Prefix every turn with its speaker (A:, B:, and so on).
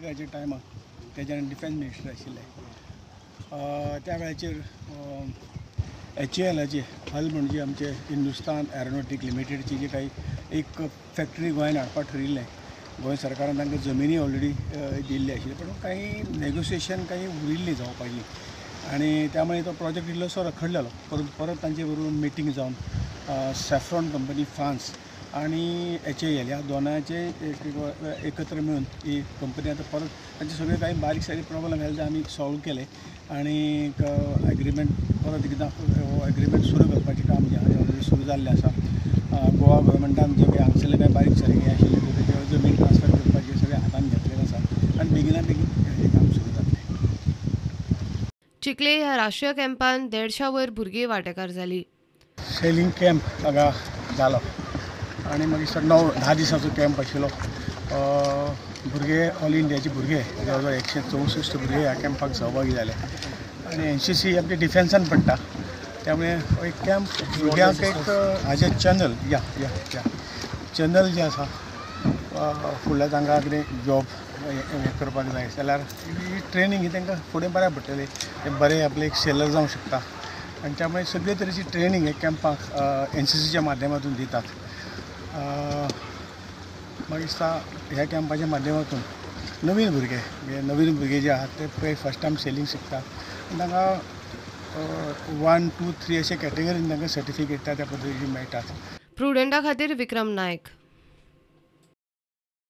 A: तेंडुलकराच्या टायमार तेज्यान defence minister आशिल्ले त्या वेळाचेर HALचे हल म्हणजे आमचे हिंदुस्तान एरोनॉटिक लिमिटेडची जी काही एक फॅक्टरी गोंयांत हाडपाक ठरिल्लें गोंय सरकारान तांकां जमिनी ऑलरेडी दिल्ली आशिल्ली पण काही नेगोसिएशन काही उरिल्ली जावपाची आणि त्यामुळे तो प्रोजेक्ट इल्लोसो रखडलेलो परत तांचे बरोबर मिटींग जावन सॅफ्रॉन कंपनी फ्रांस आणि HAL ह्या दोनांचे एकत्र मिळून ही कंपनी आता परत तांचे सगळे काही बारीक सारीक प्रॉब्लेम आले ते आमी सॉल्व केले आणि एग्रीमेंट परत एकदां एग्रीमेंट सुरू करपाचें काम जें ऑलरेडी सुरू जाल्लें आसा गोवा गव्हर्मेंटान जे काही हांगसरले काही बारीक सारीक हें आशिल्लें तेजेर जमीन ट्रान्सफर करपाचें सगळें हातान घेतलेलें आसा आनी बेगिना बेगीन हें काम सुरू जातलें.
B: चिखले ह्या राष्ट्रीय कॅम्पान 150 वयर भुरगीं वांटेकार जालीं.
A: सेलिंग कॅम्प हांगा जालो आनी मागीर 9-10 दिसांचो कॅम्प आशिल्लो. भुरगे ऑल इंडियाचे भुरगे जवळ जवळ 164 भुरगे ह्या कॅम्पाक सहभागी जाले आनी NCC आमच्या डिफेन्सान पडटा त्यामुळे एक कॅम्प भुरग्यांक एक हाजे चॅनल चॅनल जे आसा फुडल्या तांकां कितें जॉब करपाक जाय जाल्यार ही ट्रेनींग ही तांकां फुडें बऱ्याक पडटली ते बरे आपले एक सेलर जावंक शकता आनी त्यामुळे सगळे तरेची ट्रेनींग हे कॅम्पाक NCCच्या माध्यमातून दितात. म्हाका दिसता ह्या कॅम्पाच्या माध्यमातून नवीन भुरगे जे आहात ते पळय फर्स्ट टायम सेलिंग शिकता आनी तांकां 1, 2, 3 अशे कॅटेगरीन तांकां सर्टिफिकेट त्या पद्दतीची मेळटात.
B: प्रुडंटा खातीर विक्रम नायक.